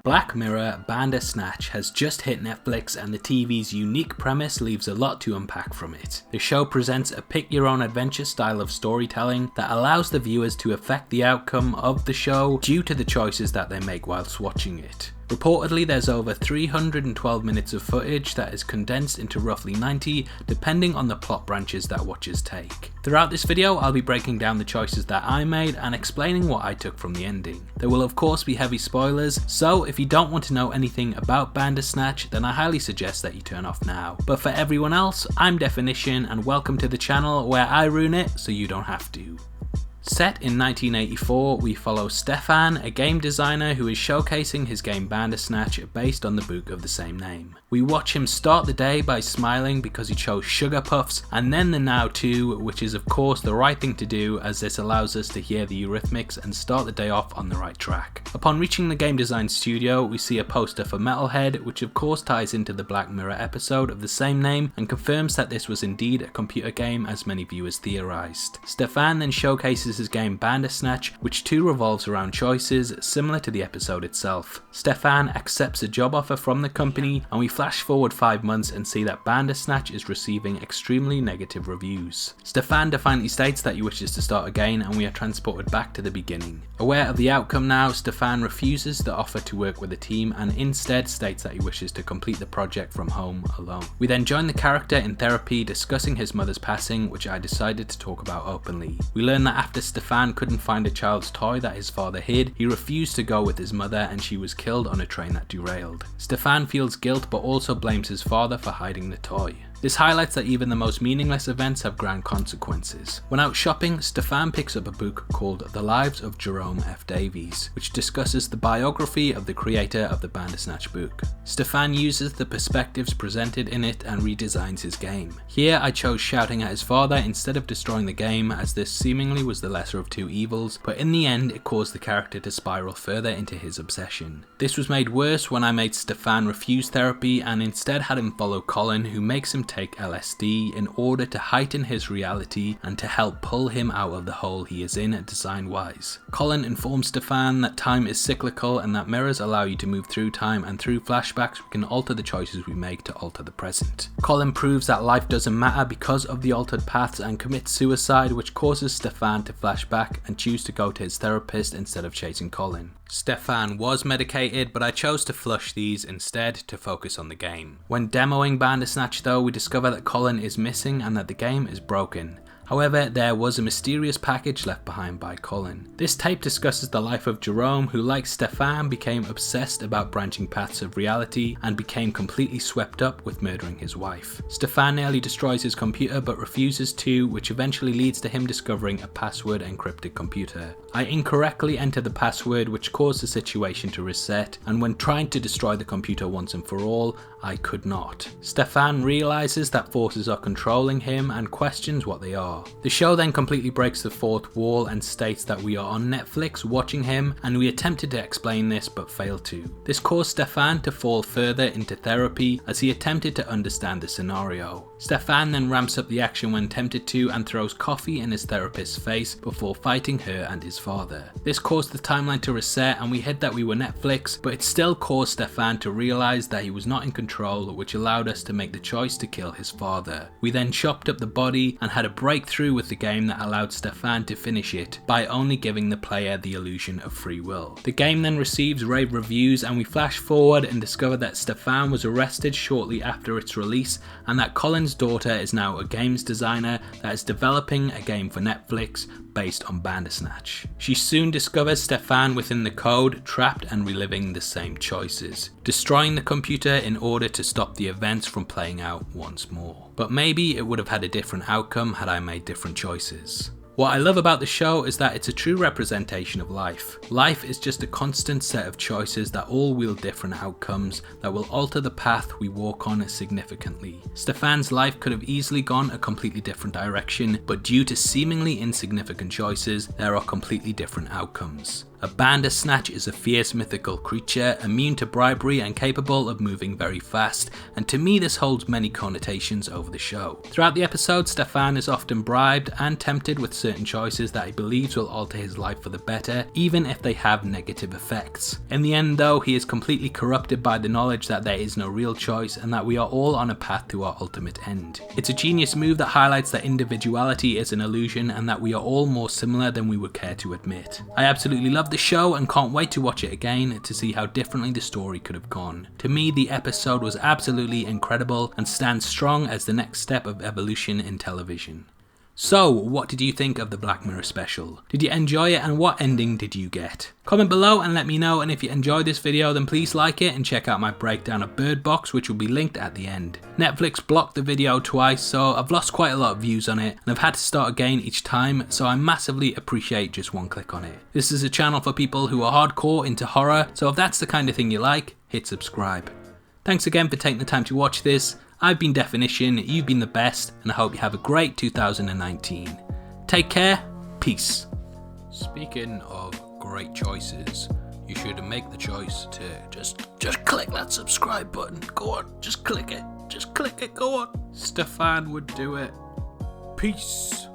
Black Mirror Bandersnatch has just hit Netflix, and the TV's unique premise leaves a lot to unpack from it. The show presents a pick-your-own-adventure style of storytelling that allows the viewers to affect the outcome of the show due to the choices that they make whilst watching it. Reportedly, there's over 312 minutes of footage that is condensed into roughly 90, depending on the plot branches that watchers take. Throughout this video, I'll be breaking down the choices that I made and explaining what I took from the ending. There will of course be heavy spoilers, so if you don't want to know anything about Bandersnatch, then I highly suggest that you turn off now. But for everyone else, I'm Definition, and welcome to the channel where I ruin it so you don't have to. Set in 1984, we follow Stefan, a game designer who is showcasing his game Bandersnatch based on the book of the same name. We watch him start the day by smiling because he chose sugar puffs, and then the now to, which is of course the right thing to do, as this allows us to hear the Eurythmics and start the day off on the right track. Upon reaching the game design studio, we see a poster for Metalhead, which of course ties into the Black Mirror episode of the same name and confirms that this was indeed a computer game as many viewers theorized. Stefan then showcases his game Bandersnatch, which too revolves around choices similar to the episode itself. Stefan accepts a job offer from the company, and we flash forward 5 months and see that Bandersnatch is receiving extremely negative reviews. Stefan defiantly states that he wishes to start again, and we are transported back to the beginning. Aware of the outcome now, Stefan refuses the offer to work with a team and instead states that he wishes to complete the project from home alone. We then join the character in therapy discussing his mother's passing, which I decided to talk about openly. We learn that after Stefan couldn't find a child's toy that his father hid, he refused to go with his mother and she was killed on a train that derailed. Stefan feels guilt but also blames his father for hiding the toy. This highlights that even the most meaningless events have grand consequences. When out shopping, Stefan picks up a book called The Lives of Jerome F. Davies, which discusses the biography of the creator of the Bandersnatch book. Stefan uses the perspectives presented in it and redesigns his game. Here I chose shouting at his father instead of destroying the game, as this seemingly was the lesser of two evils, but in the end it caused the character to spiral further into his obsession. This was made worse when I made Stefan refuse therapy and instead had him follow Colin, who makes him take LSD in order to heighten his reality and to help pull him out of the hole he is in design-wise. Colin informs Stefan that time is cyclical and that mirrors allow you to move through time, and through flashbacks we can alter the choices we make to alter the present. Colin proves that life doesn't matter because of the altered paths and commits suicide, which causes Stefan to flash back and choose to go to his therapist instead of chasing Colin. Stefan was medicated, but I chose to flush these instead to focus on the game. When demoing Bandersnatch though, we discover that Colin is missing and that the game is broken. However, there was a mysterious package left behind by Colin. This tape discusses the life of Jerome, who like Stefan became obsessed about branching paths of reality and became completely swept up with murdering his wife. Stefan nearly destroys his computer but refuses to, which eventually leads to him discovering a password encrypted computer. I incorrectly entered the password, which caused the situation to reset, and when trying to destroy the computer once and for all, I could not. Stefan realizes that forces are controlling him and questions what they are. The show then completely breaks the fourth wall and states that we are on Netflix watching him, and we attempted to explain this but failed to. This caused Stefan to fall further into therapy as he attempted to understand the scenario. Stefan then ramps up the action when tempted to and throws coffee in his therapist's face before fighting her and his father. This caused the timeline to reset and we hid that we were Netflix, but it still caused Stefan to realize that he was not in control, which allowed us to make the choice to kill his father. We then chopped up the body and had a breakthrough with the game that allowed Stefan to finish it by only giving the player the illusion of free will. The game then receives rave reviews and we flash forward and discover that Stefan was arrested shortly after its release and that Colin's daughter is now a games designer that is developing a game for Netflix based on Bandersnatch. She soon discovers Stefan within the code, trapped and reliving the same choices, destroying the computer in order to stop the events from playing out once more. But maybe it would have had a different outcome had I made different choices. What I love about the show is that it's a true representation of life. Life is just a constant set of choices that all wield different outcomes that will alter the path we walk on significantly. Stefan's life could have easily gone a completely different direction, but due to seemingly insignificant choices, there are completely different outcomes. A Bandersnatch is a fierce mythical creature, immune to bribery and capable of moving very fast, and to me this holds many connotations over the show. Throughout the episode, Stefan is often bribed and tempted with certain choices that he believes will alter his life for the better, even if they have negative effects. In the end though, he is completely corrupted by the knowledge that there is no real choice and that we are all on a path to our ultimate end. It's a genius move that highlights that individuality is an illusion and that we are all more similar than we would care to admit. I absolutely love the show and can't wait to watch it again to see how differently the story could have gone. To me, the episode was absolutely incredible and stands strong as the next step of evolution in television. So, what did you think of the Black Mirror special? Did you enjoy it and what ending did you get? Comment below and let me know, and if you enjoyed this video then please like it and check out my breakdown of Bird Box, which will be linked at the end. Netflix blocked the video twice, so I've lost quite a lot of views on it and I've had to start again each time, so I massively appreciate just one click on it. This is a channel for people who are hardcore into horror, so if that's the kind of thing you like, hit subscribe. Thanks again for taking the time to watch this. I've been Definition, you've been the best, and I hope you have a great 2019. Take care, peace. Speaking of great choices, you should make the choice to just click that subscribe button. Go on, just click it, go on. Stefan would do it. Peace.